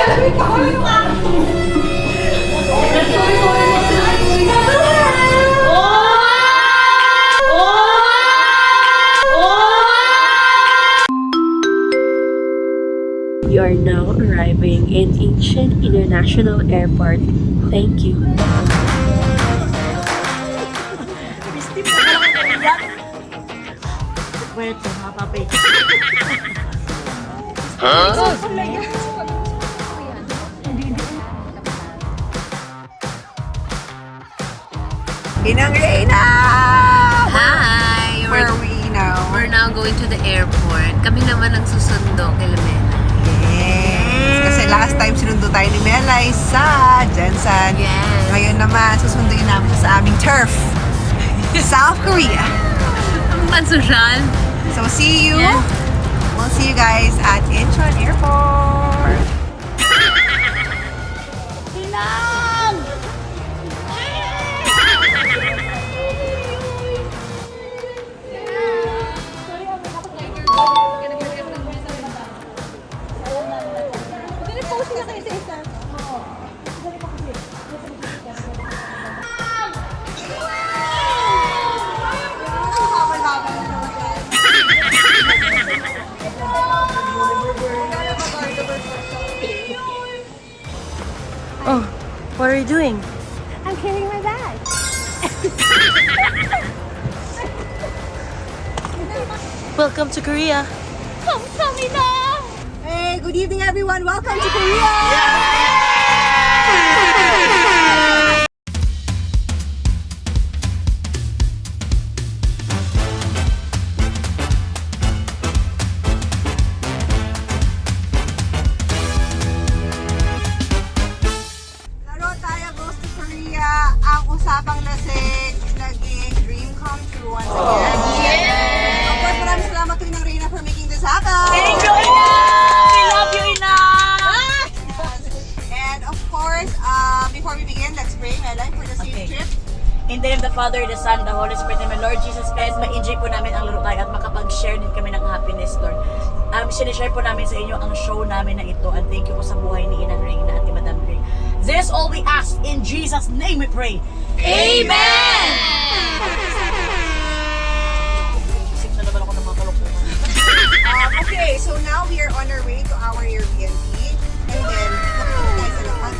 We are now arriving in Incheon International Airport. Thank you. Pwede, mapapay. Inang Reina! Hi! Where are we now? We're now going to the airport. Kami naman ang susundo kay Lamela. Yes! Kasi last time sinundo tayo ni Melay sa Jensen. Yes. Ngayon naman, susunduin namin siya sa aming turf. South Korea. Ang pansosyal. So see you. Yeah. We'll see you guys at Incheon Airport. Oh, what are you doing? I'm carrying my bag. Welcome to Korea. Hey, good evening everyone. Welcome to Korea. Laro tayo goes to Korea. Ang usapang lasing naging dream come true once again. Of course, maraming salamat to Inang Reina for making this happen. Thank you, Ina! We love you, Ina! And of course, before we begin, let's pray, Melay, for the safe trip. In the name of the Father, the Son, the Holy Spirit, and my Lord Jesus Christ, ma-enjoy po namin ang laro tayo at makapag-share din kami ng happiness, Lord. Sinishare po namin sa inyo ang show namin na ito, and thank you po sa buhay ni Inang Reina at ni Madam Ring. This all we ask, in Jesus' name we pray. Amen! Isip na naman ako ng mga kalokohan. Okay, so now we are on our way to our Airbnb. And then, nakikita tayo sa lahat.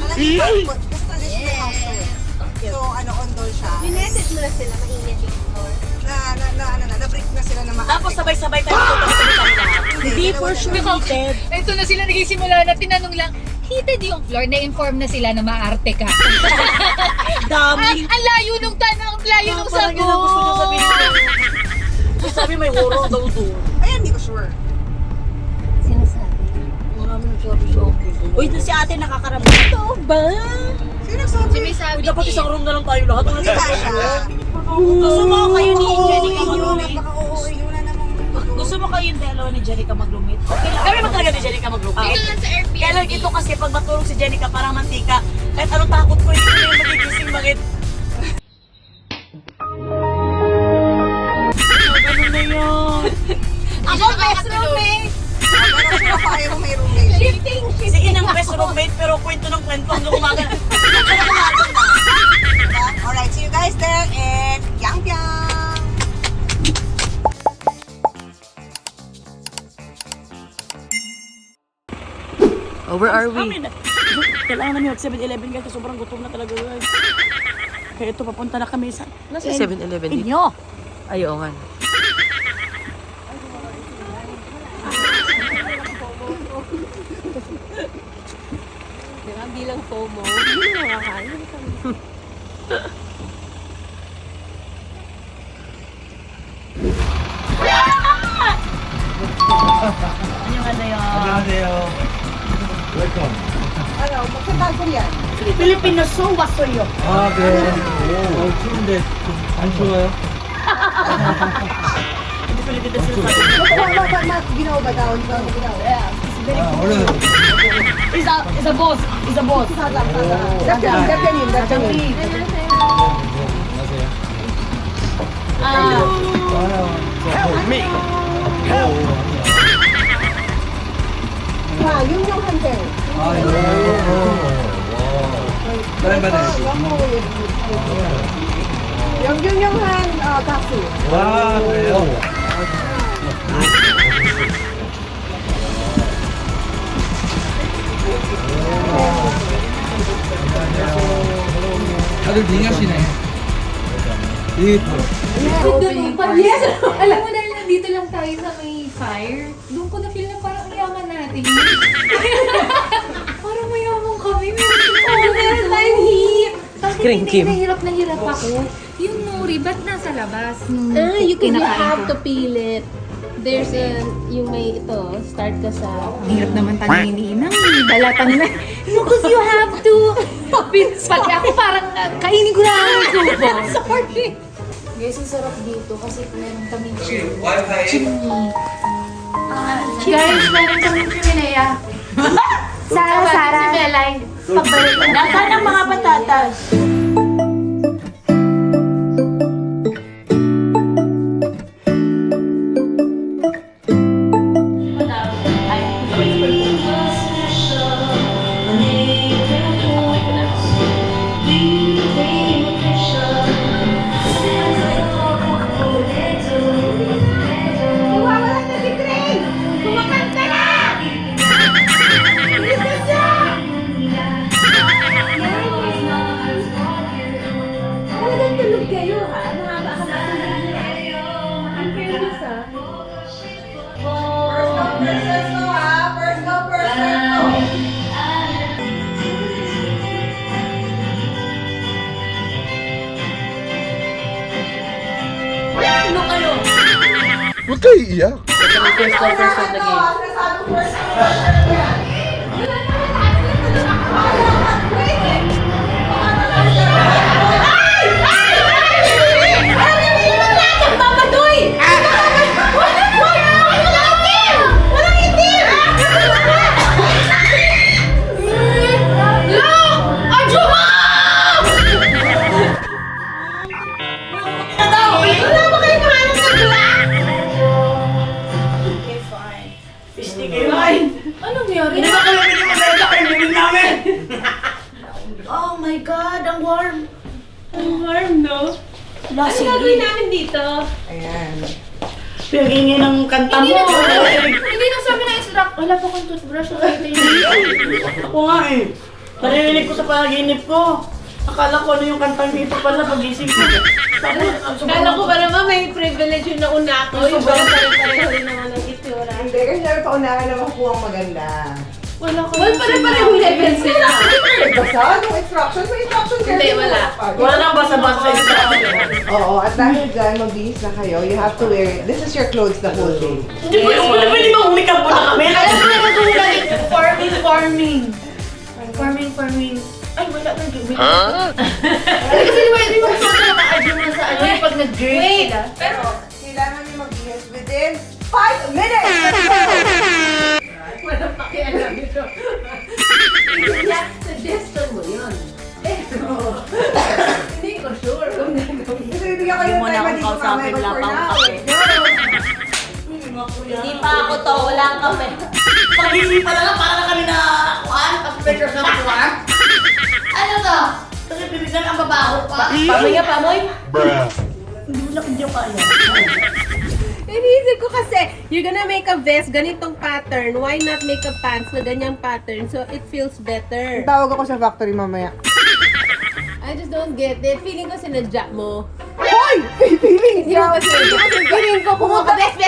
Basta traditional house to it. So, on doon siya. Minessage mo na sila, mainit yung floor. Na-break na sila na Tapos sabay-sabay tayo dito sa lahat. Hindi for sure. Ito na sila nagsisimula na tinanong lang, heated yung floor, na-inform na sila na maarte ka. Dami. Ang layo nung tanong, ang layo nung Parang yun ang gusto nyo sagot. sabihin. Sabi may horror daw doon. Ayan, hindi ko sure. Sinasabi. Marami nagsabi sa akin. Uy, si ate nakakaramdam. Ito ba? Sino nagsabi? Uy, dapat isang room na lang tayo lahat. Wala Hindi siya. Gusto mo kayo ni Jenica Oo, mag-roommate? napaka-oo. Yun na namang... Gusto mo kayo yung dalawa ni Jenica mag-roommate? Okay lang. Kami ba talaga ni Jenica mag-roommate? Ito lang sa Airbnb. Kaya lang ito kasi pag matulog si Jenica parang mantika. Kahit anong takot ko, hindi ko na yung magigising bakit. Ganun na yun. Ako best roommate. Pero sure ako ayaw mo may roommate. Shifting. Sige ng best roommate pero kwento ng kwento hanggang umaga. Alright, see you guys there in Yangpyeong. Oh, where are we? Kailangan namin mag 7-Eleven guys kasi sobrang gutom na talaga guys. Kaya ito papunta na kami sa Nasa 7-Eleven dito. inyo. Ay, oo nga. Bilang FOMO, hindi na nakakain. 안녕하세요. Ano, magkatago yan. 필리핀어 수업 왔어요. 아, 네. 오, 추운데 좀 안 추워요? Hindi Pilipinas sila sabi. Ginawa ba daw? Ginawa. 아, 얼른. Is a boss. Is a boss. Japanese. 안녕하세요. 아, 윤정 한대. 와, 그래요? 다들 빙하시네. dito. Yes! Alam mo, dahil nandito lang tayo sa may fire, doon ko na-feel na parang ang yaman natin. Parang mayaman kami. Meron tayong heat. Bakit hindi na hirap ako? Yung nori, ba't nasa labas? You Kinakain have ko. to peel it. There's a, yung may ito, start ka sa... Ang hirap naman tanongin ni Inang. Balatan na. No, because you have to. Pati ako parang kainin ko na ang subo. Sorry. Guys, ang sarap dito kasi meron kaming chimney. Guys, meron kaming chimenea. Sara. Si Melay. Pagbalik. Nasaan ang mga patatas? Huwag kayo iiyak. Oh my God, ang warm. Ang warm, no? Lasing. Ano gagawin namin dito? Ayan. Pinag-ingin ng kanta mo. Hindi na sabi na instruct. Wala pa kong toothbrush. Ako nga eh. Naririnig ko sa panaginip ko. Akala ko ano yung kantang ito pala pagising ko. Kala ko ba naman may privilege yung nauna ako. Yung parang pareho rin naman ang itsura. Hindi, kasi sabi pa unahan naman po ang maganda. Wala pare-pareho level sila. Basta, yung instruction, may instruction ka. Hindi, wala. Wala nang basa-basa sa instruction. Oo, at dahil dyan, magbihis na kayo, you have to wear it. This is your clothes the whole day. Hindi po yung wala, pwede ba umikap po na kami? Alam mo naman kung wala yung farming. Ay, wala na yung kasi di mo gusto na maka-adyo mo sa ano yung pag nag-grade sila. Pero, kailangan nyo magbihis within 5 minutes! Suggestion mo yun. Hindi ko sure kung gagawin. Kasi bibigyan ko Hindi yung mo na time akong dito kausapin, wala pa akong kape. Hindi pa ako to, wala kang kape. Pag-isip pa lang, para na kami na kuhaan, pa-speakers na kuhaan. Ano to? Kasi bibigyan ang babaho pa. Pamoy? Hindi mo na kanya kaya. Iniisip ko kasi, you're gonna make a vest, ganitong pattern. Why not make a pants na ganyang pattern so it feels better? Tawag ako sa factory mamaya. I just don't get it. Feeling ko sinadya mo. Hoy! Feeling! Hindi mo kasi, feeling ko pumunta, best,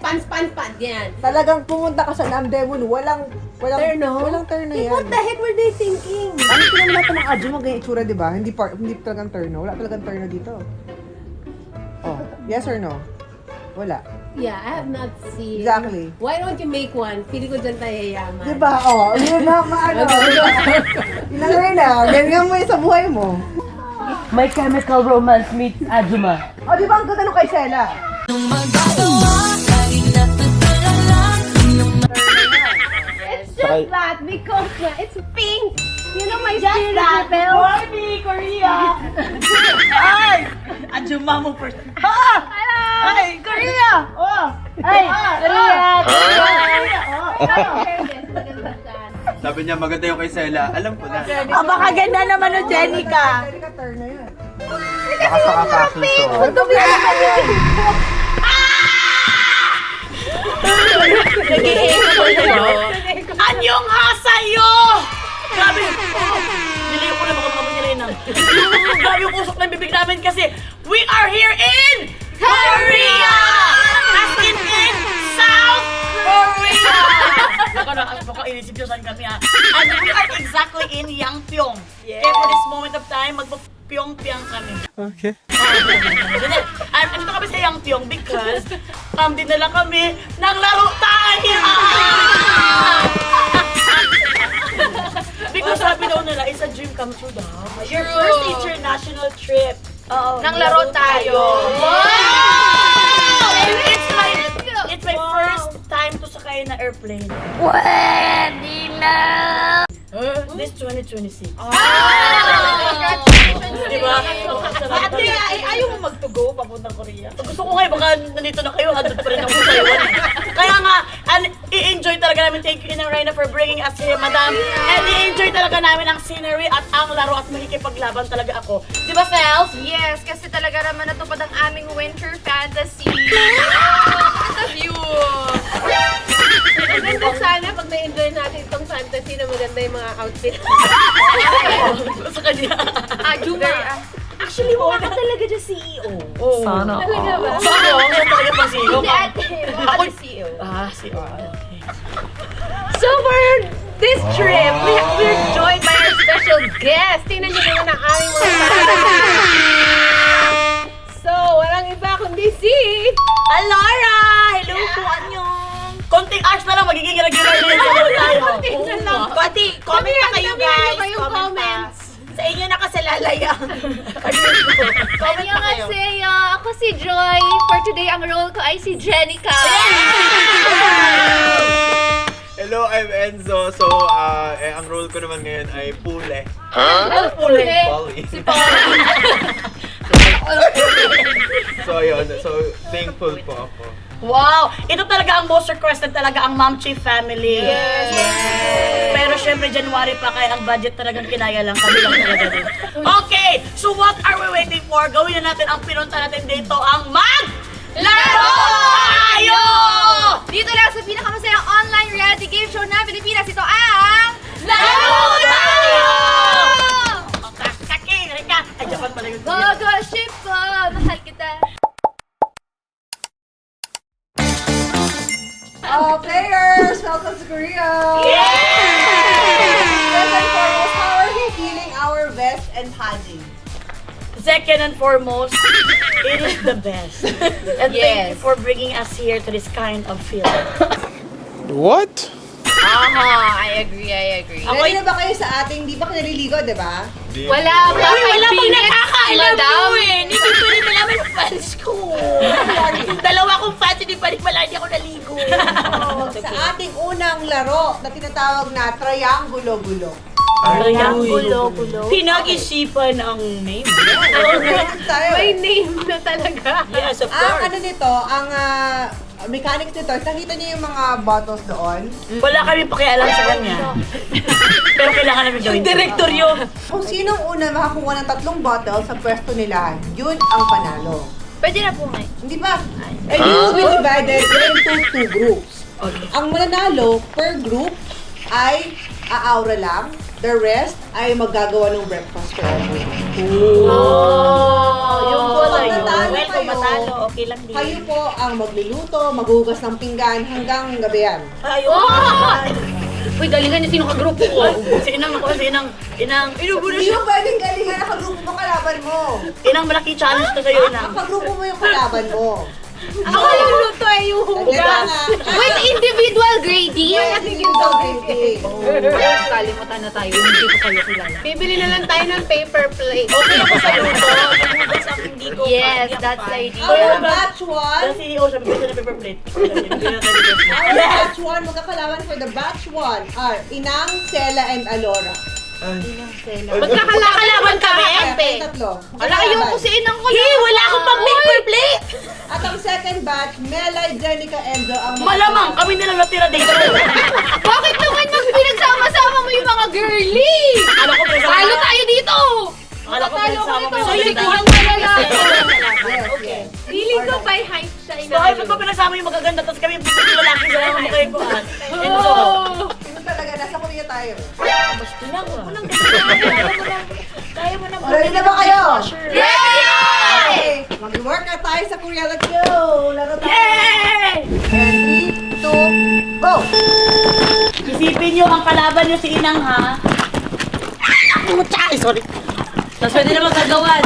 pants, yan. Talagang pumunta ka sa Namdemon, walang Terno? Walang terno yan. What the heck were they thinking? Ano pinang lahat ng adyo mo ganyan itsura, di ba? Hindi talagang terno. Wala talagang terno dito. Oh, yes or no? Wala. Yeah, I have not seen. Exactly. Why don't you make one? Feeling ko dyan tayo yayaman. Di ba? Oh, yun na, maano. Inangay na, ganyan mo yung sa buhay mo. My Chemical Romance meets Ajuma. O, di ba ang ganda nung kay Sela? It's just that because it's pink. You know my spirit rebel. Barbie, Korea! Ay! Ajuma mo first. Ha! Ay, Korea! Oh! Ay! Korea! Sabi niya maganda yung kay Sela. Alam ko na. Baka ganda naman o Jenica. Terno yan. Baka sa kakasuso. Anyong hasayo! Grabe! Nilayo ko na makapagpapag nila yun. Grabe yung usok ng bibig namin kasi we are here in Korea! As in South Korea! Baka inisip nyo saan kami ha. And we are exactly in Yangpyeong. Kaya for this moment of time, magpapyong-pyang kami. Okay. Andito kami sa Yangpyeong because dinala kami ng laro tayo! Because sabi daw nila, it's a dream come true daw. Your first international trip. Nang laro tayo. Wow! It's my first time to sakay na airplane. Pwede na! This 2026. Congratulations! Diba? Ate, ayaw mo mag-to-go papuntang Korea. Gusto ko ngayon, baka nandito na kayo, andun pa rin ako sa Taiwan. Kaya nga, i-enjoy talaga namin. Thank you, Inang Reyna, for bringing us here, Madam. And i-enjoy talaga namin ang scenery at ang laro at makikipaglaban talaga ako. Di ba, Fels? Yes, kasi talaga naman natupad ang aming winter fantasy. Look at you! Maganda sana pag na-enjoy natin itong fantasy na maganda yung mga outfit. Sa kanya. Actually, mukha ka talaga dyan CEO. Sana. Talaga ba? Sana, yan talaga pa si Iko. Hindi ate, mukha ka CEO. CEO. Okay. So for this trip, we're joined by our special guest. Tingnan niyo naman ang aming mga So, walang iba kundi si... Alora! Hello po, anyong! Konting hours na lang, magiging regular na yun sa laro tayo. Konting na lang. Konti, comment na kayo guys. Kayong comments. Sa inyo na kasi lalayang. Annyeonghaseyo! Ako si Joy. For today, ang role ko ay si Jenica. Hello, I'm Enzo. So, ang role ko naman ngayon ay Pule. Puli. Polly. Si Paul. So, yun. So, thankful po ako. Wow! Ito talaga ang most requested talaga ang Ma'am Chi family. Yes! Pero syempre January pa kaya ang budget talagang kinaya lang kami lang talaga din. Okay! So what are we waiting for? Gawin na natin ang pinunta natin dito ang Laro Tayo! Dito lang sa pinakamasayang online reality game show na Pilipinas. Ito ang Laro Tayo! Kaki! Rika! Ay, Japan pala yun. Gogo Ship ko! Mahal kita! Players, welcome to Korea! First and foremost, how are we feeling our vest and padding? Second and foremost, it is the best. And thank you Yes. for bringing us here to this kind of feeling. What? I agree. Ready na ba kayo sa ating, di ba kayo naliligo, di ba? Wala pa, Wala pang nakakaalam madam. mo eh. Hindi pa rin namin fans ko. Dalawa kong fans, hindi pa rin pala hindi ako naligo. Sa ating unang laro na tinatawag na Triangulo-Gulo. Gulo-gulo. Pinag-isipan ang name. Tayo. May name na talaga. Yes, of Ang course. ano nito, ang mechanics nito, nakita niyo yung mga bottles doon. Wala kami pakialam sa kanya. Pero kailangan namin gawin. Yung director yun. Kung sinong una makakuha ng 3 bottles sa pwesto nila, yun ang panalo. Pwede na po ngayon. Hindi ba? And you will be divided into 2 groups. Okay. Ang mananalo per group ay aaura lang. The rest ay maggagawa ng breakfast for everyone. Yung pala yun. Matalo Well, kung kayo. matalo, okay lang din. Kayo po ang magluluto, maghugas ng pinggan hanggang gabihan. Uy, galingan niyo sino ka-grupo ko. Si Inang ako, si Inang. Inubuno Hindi siya. mo pwedeng galingan na kagrupo mo kalaban mo. Inang, malaki challenge to sa'yo, Inang. Kagrupo mo yung kalaban mo. Ako lang luto ay yung Hugas. Wait, individual grading? Kalimutan na tayo, hindi ko kayo kilala. Bibili na lang tayo ng paper plate. Okay ako sa luto. Hugas ang hindi ko. Yes, that's the idea. Our batch 1, The CEO siya, bibigyan ng paper plate. Bibigyan natin ng paper plate. our batch 1, magkakalaban for the batch 1 are Inang, Sela, and Alora. Magkakalaban kami. Kaya tatlo. Wala kayo ko si Inang ko. Wala akong pang paper plate. At ang second batch, Melay, Jenica, Enzo ang Malamang, kami na lang natira dito. Bakit naman mag pinagsama-sama mo yung mga girly? Alam ko, Talo tayo dito! Akala ko pinagsama mo So, yung yun ganda. yung high height siya Bakit ba't ba pinasama yung magaganda tapos kami yung lalaki sa mga kayo po? Enzo. Sino talaga? Nasa Korea tayo. Gusto lang, huwag mo lang. Kaya mo na. Ready na ba kayo? Yay! Mag-work na tayo sa Korea. Let's go! Laro tayo. Yay! And 3, 2, go! Isipin nyo, ang kalaban nyo si Inang, ha? Sorry. Tapos pwede na magagawan.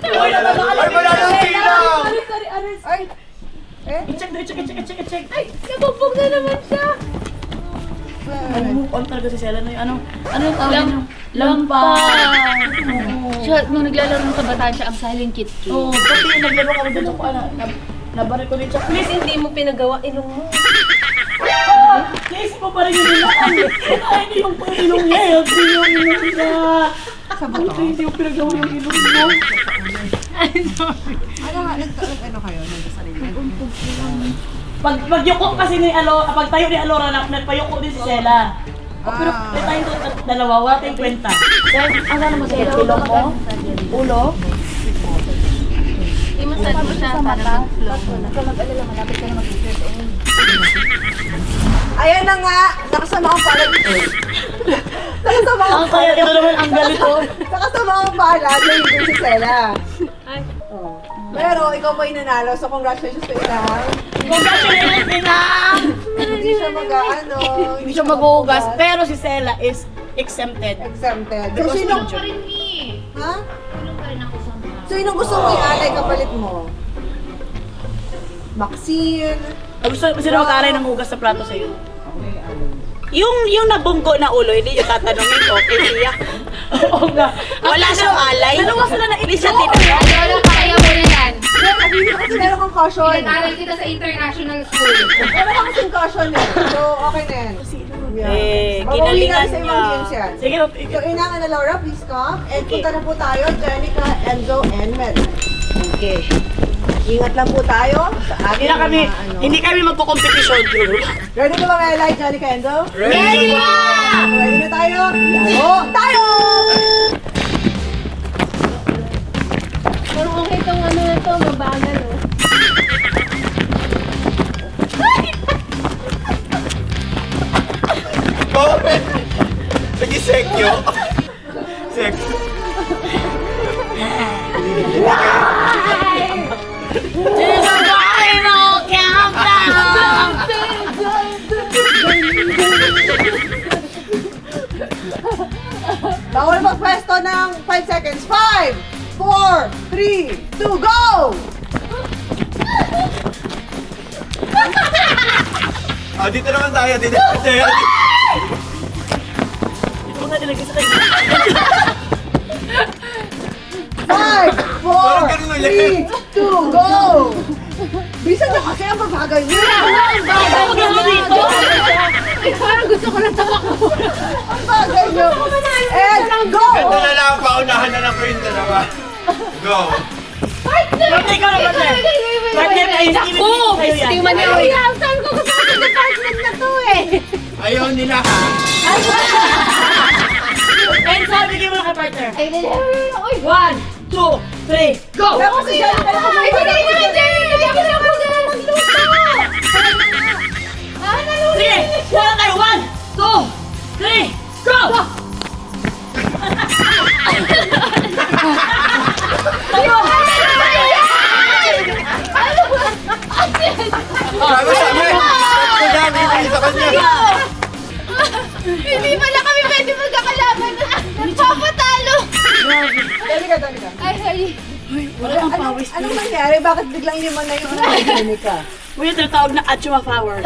Ay, wala nang sinang! Ay! Eh? Check. Ay, nabugbog na naman siya. Move on talaga si Sela na yung ano yung tawag niyo? Lampa! Siya, nung naglalaro ng kabataan siya, ang silent kid kid. Oo, pati yung naglaro kami dito ko, nabarik ko din siya. Please, hindi mo pinagawa ilong mo. Naisip mo pa rin yung nilaan. Ay, hindi yung ilong niya. Hindi yung ilong niya. Hindi yung pinagawa yung ilong mo. Ano kayo? Nagkasarili. Pag yuko kasi ni pag tayo ni Alora, nagpayuko din si Sela. Pero may tayong dalawa, wala tayong kwenta. Ang ano mo sa ilong mo? Ulo? I-massage mo siya para mag-flow. Ayan na nga! Nakasama kong palad. Nakasama Ang kong kaya ito naman ang galito. Nakasama kong palad na hindi si Stella. Oh. Pero ikaw pa yung nanalo, so congratulations to Inang. Congratulations, Inang! Hindi siya mag-ano. Hindi siya maghuhugas, pero si Sela is exempted. Exempted. So, Because sino? injured. Ha? So, yun ang gusto mo i-alay kapalit mo? Maxine. Gusto sino mag-aray ng hugas sa plato sa'yo? Yung nabunggo na ulo, hindi yung tatanungin ko, iiyak. Oo nga. Wala siyang alay. Dalawa sila na Hindi siya tinanong. Lola, kaya mo na yan. Hindi kasi meron kang caution. Pinag-aral kita sa international school. Meron kang kasing caution eh. So, okay na yan. Eh, Babawi ginalingan natin sa ibang niya. games yan. Sige, So, Inang and Laura, please come. And punta na po tayo, Jenica, Enzo, and Mel. Okay. Ingat lang po tayo sa ating Hindi kami magkukompetisyon. Ready na ba, Mela, Jenica, Enzo? Ready na! Ready na tayo? Tayo! Pero okay itong ano na to, mabagal oh. Bakit? Nag-isekyo. Sekyo. It's a final countdown! Bawal magpwesto ng 5 seconds. 5, 4, 3, 2, go! Dito naman tayo. Dito naman tayo. Ito nga nilagay sa kanya. 5, 4, 3, 2, go! Bisa na kasi ang babagal niya. Parang gusto ko na tumakbo. Ang bagal niyo. And go! Ito na lang, paunahan na lang ko yung dalawa. Go. Pati ikaw naman eh. Pati ay Ako! Hindi man yun. Saan ko gusto ko sa department na to eh. Ayaw nila ha. And sabi kayo mga partner. Ay, uy. 1, 2, 3, go! Tapos si Jan, Ay, hindi na, Jen! Hindi ako na magluto! Sige! Wala tayo! 1, 2, 3, go! Sabi sa amin. Ito yan, hindi sa kanya. Hindi pala kami pwede magkakalaban. Papatalo! Dali ka. Ay, sorry. Anong nangyari? Bakit biglang yuman na yung Jenica? May tinatawag na Achua Flower.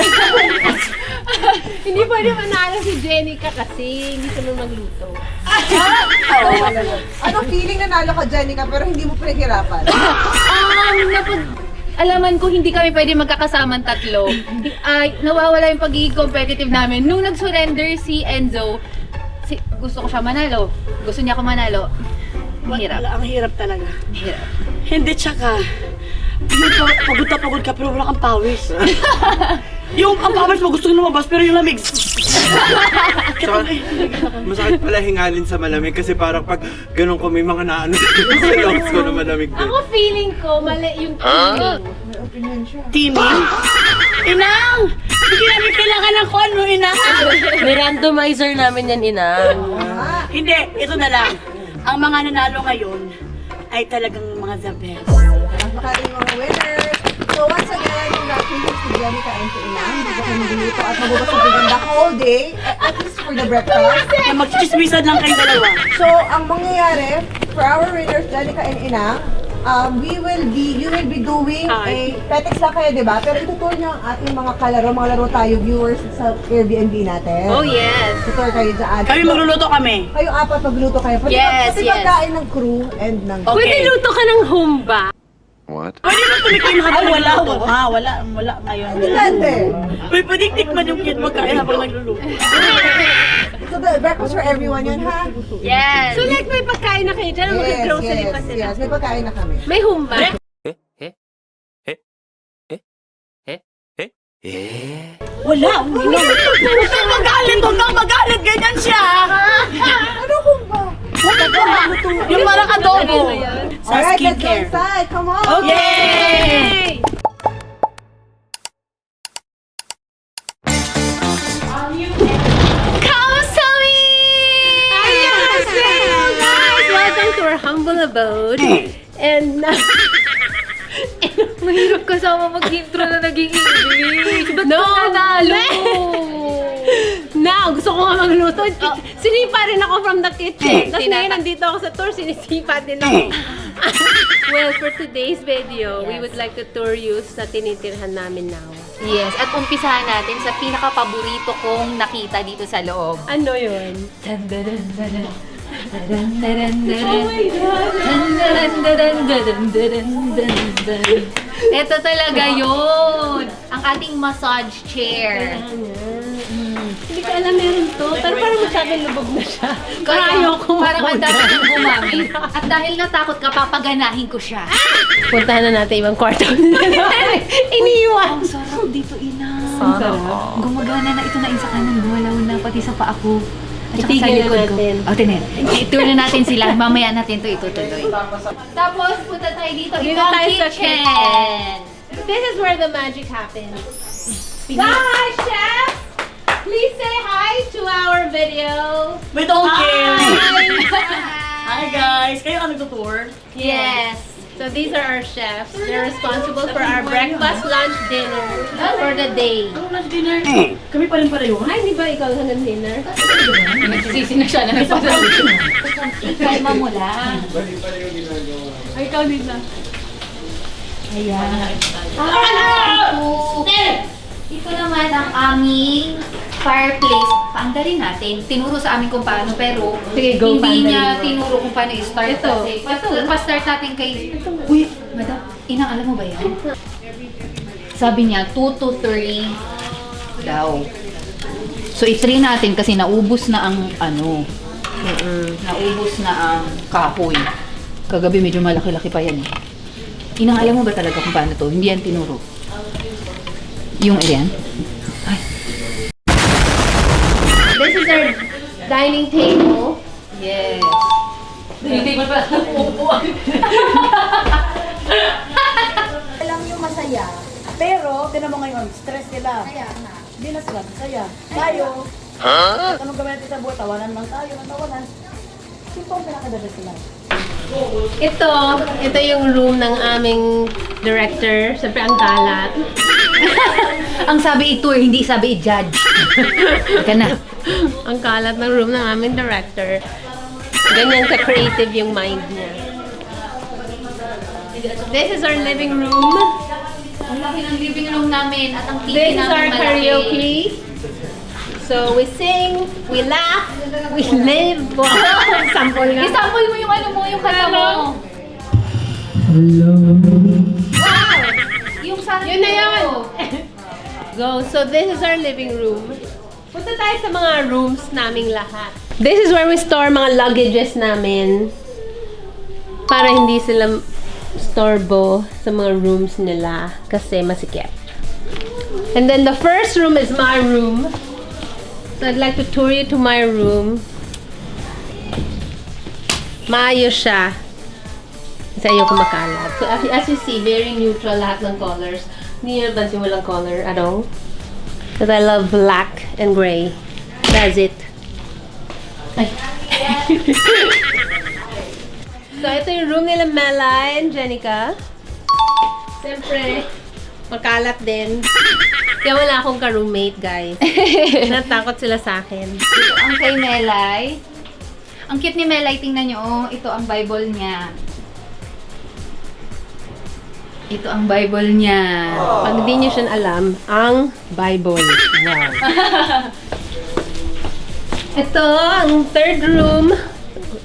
Hindi pwede manalo si Jenica kasi hindi siya magluto. Anong feeling na nalo ka, Jenica, pero hindi mo pinaghirapan? Alaman ko hindi kami pwede magkakasamang tatlo. Ay, nawawala yung pagiging competitive namin. Nung nag-surrender si Enzo, gusto ko siya manalo. Gusto niya ako manalo. Mahirap. Ang hirap talaga. Mahirap. Hindi tsaka, pagod na pagod ka pero wala kang pawis. Yung ang pawis mo gusto lumabas pero yung lamig. Saka, masakit pala hingalin sa malamig kasi parang pag ganun ko may mga naano sa lungs ko na malamig din. Ako feeling ko, mali yung feeling. Timing? Inang! Hindi namin kailangan ng kung ano, Inang. May randomizer namin yan, Inang. Hindi, ito na lang. Ang mga nanalo ngayon ay talagang mga the best. Napakaraming mga winners. So once again, congratulations to Jenica and to Inang. Hindi ko kayo magluluto at magbabasag the whole day, at least for the breakfast. Na magchichismisan lang kayong dalawa. So, ang mangyayari, for our winners, Jenica and Inang, you will be doing a, petics lang kayo, di ba? Pero itutur nyo ang ating mga laro tayo, viewers sa Airbnb natin. Oh, yes. Tutur kayo dyan. Kami magluluto kami. Kayo apat magluto kayo. Pati, Yes, pati yes. pagkain ng crew and ng... Okay. Pwede luto ka ng humba. What? Pwede mo tumikim habang nagluluto. Wala. Ayun. Depende. Pwede tikman yung kid magkain habang nagluluto. So, the breakfast for everyone yun, ha? Yes. So like may pagkain na kayo dyan, mag-grocery pa sila. Yes, may pagkain na kami. May humba. Wala. Huwag kang magalit. Ganyan siya. Ano kung ba? Yung parang adobo. Sa Alright, let's go skincare. inside. Come on. Yay! Guys, welcome to our humble abode. And Mahirap kasama mag-intro na naging English. Ba't no, ka nanalo? Now, gusto ko nga magluto. Sinipa rin ako from the kitchen. Tapos Tinata- ngayon nandito ako sa tour, sinisipa din ako. Well, for today's video, we would like to tour you sa tinitirhan namin now. Yes, at umpisahan natin sa pinaka-paborito kong nakita dito sa loob. Ano yun? Ito talaga yun! Ang ating massage chair. Hindi ko alam meron to. Pero parang masyadong lubog na siya. Kaya ayoko parang ang mauna. dami kong gumamit. At dahil natakot ka, papaganahin ko siya. Puntahan na natin ibang kwarto. Iniiwan. Ang sarap dito, ina. Ang sarap. Gumagana na ito na sa kanan, gumalaw na pati sa paa ko. At saka sa Itigil likod ko. natin. O, tinan. I-tour na natin sila. Mamaya natin ito itutuloy. Tapos, punta tayo dito. Dito Ito ang tayo sa kitchen. This is where the magic happens. Hi, chef! Please say hi to our video. We don't care. Hi guys. Kayo ang nagtutour? Yes. So these are our chefs. They're responsible for our breakfast, lunch, dinner for the day. Ano lunch dinner? Kami pa rin pala yun. Ay, di ba ikaw hanggang dinner? Nagsisisi na siya na nagpadala. Kalma mo lang. Ay, ikaw din na. Ito naman ang aming fireplace. Paandarin natin. Tinuro sa amin kung paano, pero Sige, go, hindi niya paandarin mo. tinuro kung paano i-start. Ito. Kasi, pa-start natin kay... Uy, madam, inang alam mo ba yan? Sabi niya, 2 to 3 daw. So, i-try natin kasi naubos na ang ano. Naubos na ang kahoy. Kagabi medyo malaki-laki pa yan eh. Inang alam mo ba talaga kung paano to? Hindi yan tinuro. Yung ayan. This is our dining table. Yes. Hindi mo pa Alam yung masaya. Pero, tinan mo ngayon, stress sila. Hindi na sila masaya. Tayo, anong gawin natin sa buhay? Tawanan lang tayo, tawanan. Sino ang pinakadala sila? Ito yung room ng aming director. Siyempre ang kalat. Ang sabi i-tour, hindi sabi i-judge. Ika na. Ang kalat ng room ng aming director. Ganyan ka-creative yung mind niya. This is our living room. Ang laki ng living room namin at ang TV This is namin our malaki. karaoke. So we sing, we laugh, we live. Wow, sample nga. I-sample mo yung ano mo, yung kanta mo. Wow! Yung sarap Yun na yun. Go. So this is our living room. Punta tayo sa mga rooms naming lahat. This is where we store mga luggages namin. Para hindi sila storbo sa mga rooms nila kasi masikip. And then the first room is my room. So I'd like to tour you to my room. Maayos siya. Kasi ayoko makalat. So as you see, very neutral lahat ng colors. Hindi naman siya walang color at all. Because I love black and gray. That's it. Ay. So ito yung room nila Mela and Jenica. Siyempre, makalat din. Kaya wala akong ka-roommate, guys. Natakot sila sa akin. Ito ang kay Melay. Ang cute ni Melay, tingnan nyo. Oh, ito ang Bible niya. Ito ang Bible niya. Pag di nyo siya alam, ang Bible. Wow. Ito, ang third room.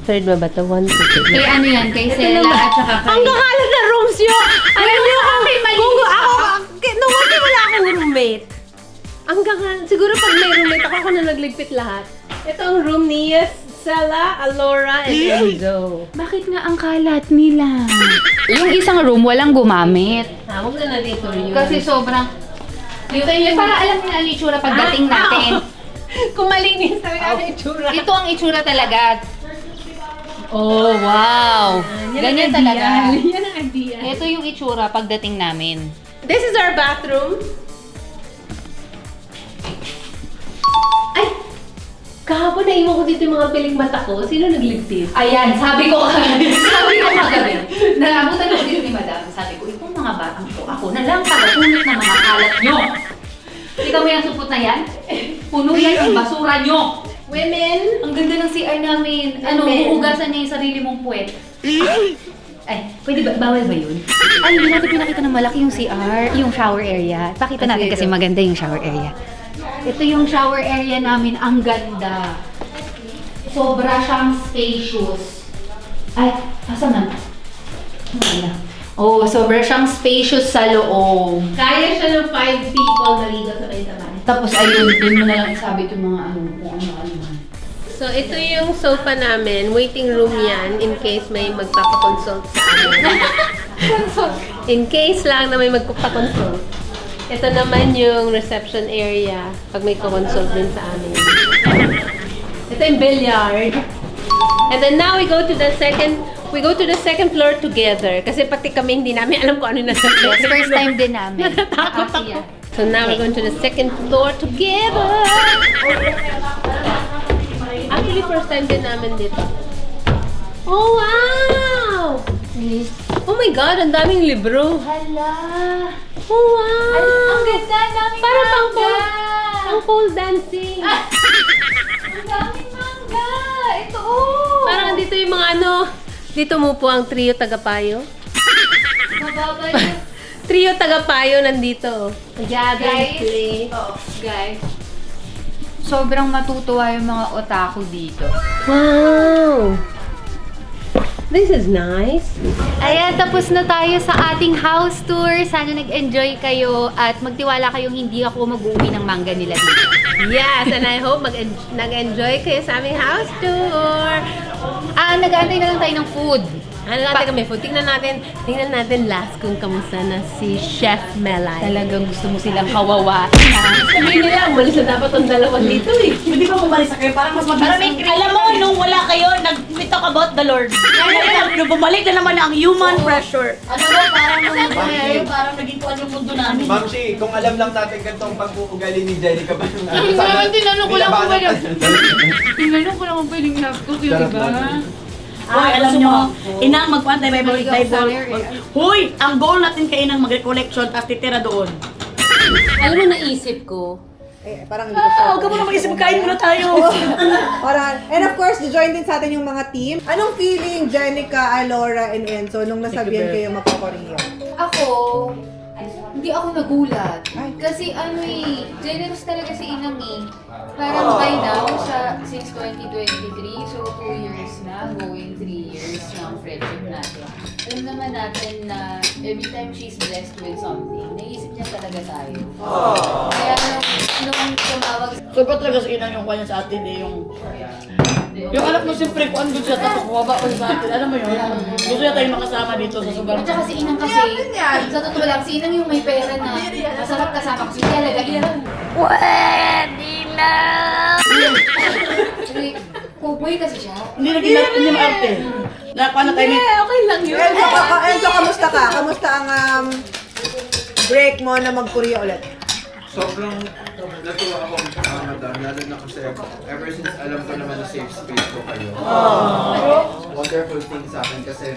Third ba ba ito? 1, 2, 3. Kay ano yan? Kay Sela at saka kay... Ang kahalat na rooms yun! Alam niyo, wala akong roommate. Ang kahalat. Siguro pag may roommate ako na nagligpit lahat. Ito ang room ni Sela, Alora, and Enzo. Bakit nga ang kalat nila? Yung isang room, walang gumamit. Huwag na natin ito yun. Kasi sobrang... Yung para alam nila ang itsura pagdating natin. Kung malinis talaga ang itsura. Ito ang itsura talaga. Oh, wow! Ganyan talaga. Yan ang idea. Ito yung itsura pagdating namin. This is our bathroom. Ay! Kahapon naiwan ko dito yung mga piling mata ko. Sino nagligpit? Ayan, sabi ko kagabi. Nalabutan ako dito ni Madam. Sabi ko, itong mga batang to, ako na lang tagapunit ng mga kalat nyo. Ikaw mo yung supot na yan? Puno yan yung basura nyo. Women! Ang ganda ng CR namin. Ano, huhugasan niya yung sarili mong puwet. Ay, pwede ba? Bawal ba yun? Ay, hindi natin pinakita ng malaki yung CR, yung shower area. Pakita natin kasi maganda yung shower area. Ito yung shower area namin. Ang ganda. Sobra siyang spacious. Ay, asan na? Wala. Oh, sobra siyang spacious sa loob. Kaya siya ng 5 people maligo sa may sabay. Tapos ayun, dun mo na lang isabit yung mga ano, kung ano-ano. So, ito yung sofa namin. Waiting room yan in case may magpapakonsult sa amin. In case lang na may magpapakonsult. Ito naman yung reception area pag may consult din sa amin. Ito yung billiard. And then now we go to the second floor together. Kasi pati kami hindi namin alam kung ano yung nasa Yes, first time din namin. Natatakot ako. So now we're going to the second floor together. Actually, first time din namin dito. Oh, wow! Oh my God, ang daming libro. Hala! Oh, wow! Ang ganda, ang daming Para mangga! pang pole dancing. Ang daming mangga! Ito, oh! Parang dito yung mga ano, dito mo po ang trio tagapayo. Mababa yung... Trio tagapayo nandito. Gather, Guys, play. guys, sobrang matutuwa yung mga otaku dito. Wow! This is nice. Ayan, tapos na tayo sa ating house tour. Sana nag-enjoy kayo at magtiwala kayong hindi ako mag-uwi ng mangga nila dito. Yes, and I hope nag-enjoy kayo sa aming house tour. Nag-aantay na lang tayo ng food. Ano natin kami food? Tingnan natin last kung kamusta na si Chef Melay. Talagang gusto mo silang kawawain. Sabihin nila, umalis na dapat ang dalawa dito eh. Hindi pa bumalik sa kayo, parang mas mabilis. Alam mo, nung wala kayo, we talk about the Lord. Nung bumalik na naman ang human pressure. Ano ba, parang naging kuwan yung mundo namin. Ma'am Shi, kung alam lang natin ganitong pag-uugali ni Jenica ba? Tinanong ko lang kung pwedeng laptop yun, diba? Hoy, alam nyo, inang magpantay Bible. Hoy, ang goal natin kay inang mag-recollection tapos titira doon. Alam mo, naisip ko. Parang hindi ko siya. Huwag ka muna mag-isip, kain muna tayo. Parang, and of course, join din sa atin yung mga team. Anong feeling, Jenica, Alora, and Enzo, nung nasabihan kayo magpa-Korea? Ako, hindi ako nagulat. Kasi generous talaga si Inang eh. Parang by now, since 2023, so 2 years na, going 3 years ng friendship natin. Alam naman natin na every time she's blessed with something, naisip niya talaga tayo. Kaya nung tumawag Sobrang talaga sa ina yung kanya sa atin eh, yung anak mo siyempre kung andun siya tapos bumaba pa sa atin, alam mo yun? Gusto niya tayong makasama dito sa sobrang... At saka si Inang kasi, sa totoo lang, si Inang yung may pera na masarap kasama kasi talaga Inang. Pwede na! Cowboy kasi siya. Hindi maarte. Nakuha na tayo ni... Okay lang yun. Enzo, kamusta ka? Kamusta ang break mo na mag-Korea ulit? Sobrang natuwa ako, madam, lalo na kasi ever since alam ko naman na safe space ko kayo. Wonderful thing sa akin kasi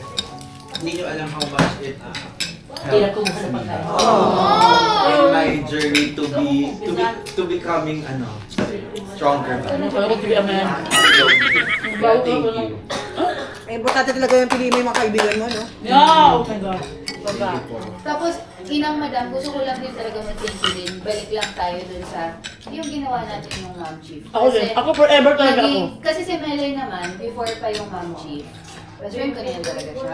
hindi nyo alam how much it helps me in my journey to becoming stronger. Ako tibihan mo yan. Thank you. Importante talaga yung piliin mo yung mga kaibigan mo, no? Yeah! Oh my God. Tapos, Inang madam, gusto ko lang din talaga mag-thank you din. Balik lang tayo dun sa yung ginawa natin yung Ma'am Chief. Ako din. Ako forever talaga ako. Kasi si Melay naman, before pa yung Ma'am Chief, best friend ko na yan talaga siya.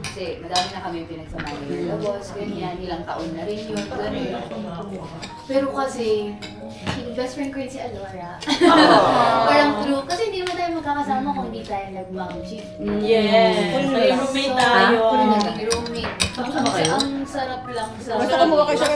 Kasi madami na kami pinagsamahan ng labos, ganyan, ilang taon na rin yun, ganyan. Pero kasi, yung best friend ko yun si Alora. Parang true, kasi hindi naman tayo magkakasama kung hindi tayo nag-Ma'am Chief. Yes. Roommate tayo. Naging roommate. Kasi ang sarap lang sa... Basta kumuha kayo sa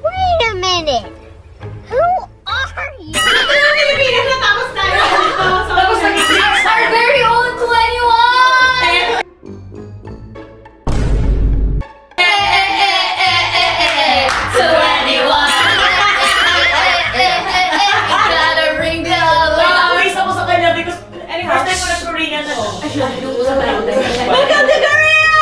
Wait a minute! Who are you? Our very own 21! So 21! Gotta ring the bell! Wait ako sa kanya because first time ko na Korean na. Welcome to Korea!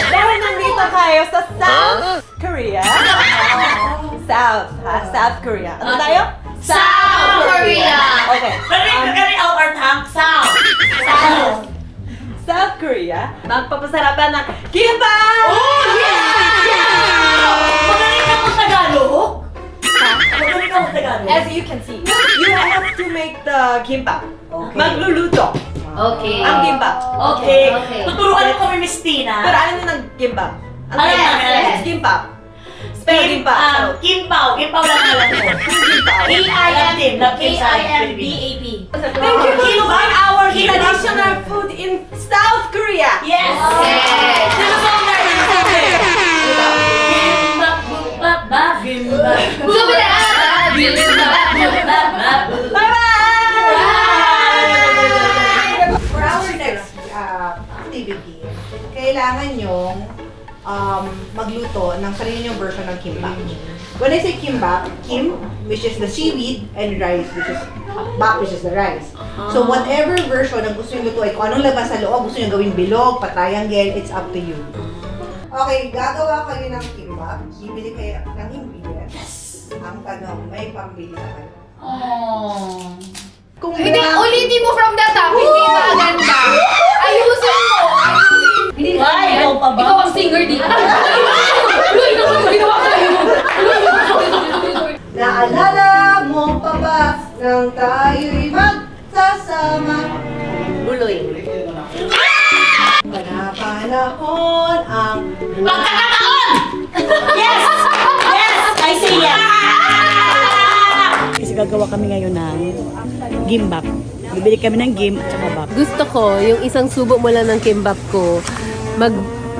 Dahil nandito tayo sa South Korea. South, ha? South Korea. Ano tayo? South Korea! Okay. Kami out our tongue, sound. Sound. South Korea, magpapasarapan ng kimbap! Magaling ka mo Tagalog? Magaling ka mo Tagalog? As you can see, you have to make the kimbap. Magluluto Okay. ang kimbap. Okay. Okay. Tuturuan mo kami, Miss Tina. Pero alam niyo ng kimbap? Ano Yes, kimbap? yes. It's kimbap. Spell kimbap. Kimpaw. Kimpaw lang ang alam ko. K-I-M-B-A-P. Thank you for trying our traditional food in South Korea. Yes! Yes! Gimbap, bubap, bap, gimbap. For our next activity, kailangan nyong magluto ng sarili nyong version ng kimbap. When I say kimbap, kim, which is the seaweed, and rice, which is bap, which is the rice. So whatever version ang gusto nyo lutuin, kung anong labas sa loob, gusto nyo gawing bilog, pa-triangle, it's up to you. Okay, gagawa kayo ng kimbap. Bibili kayo ng ingredients. Ang tanong, may pambili na kayo. Kung Hindi, ulitin mo from the top. Hindi maganda. Ayusin mo. Hindi Why? Ikaw pa ba? Ikaw ang singer dito. Naalala mo pa ba nang tayo'y magsasama? Buloy. Panahon ang Pagkakataon! Yes! Yes! I say yes! Kasi gagawa kami ngayon ng gimbap. Bibili kami ng gim at saka bap. Gusto ko, yung isang subo mo lang ng kimbap ko,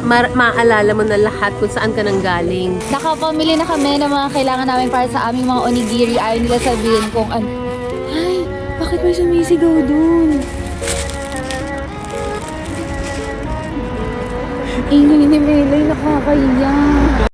maalala mo na lahat kung saan ka nang galing. Nakapamili na kami ng mga kailangan namin para sa aming mga onigiri. Ayaw nila sabihin kung ano. Ay, bakit may sumisigaw dun? Ingay ni Melay, nakakahiya.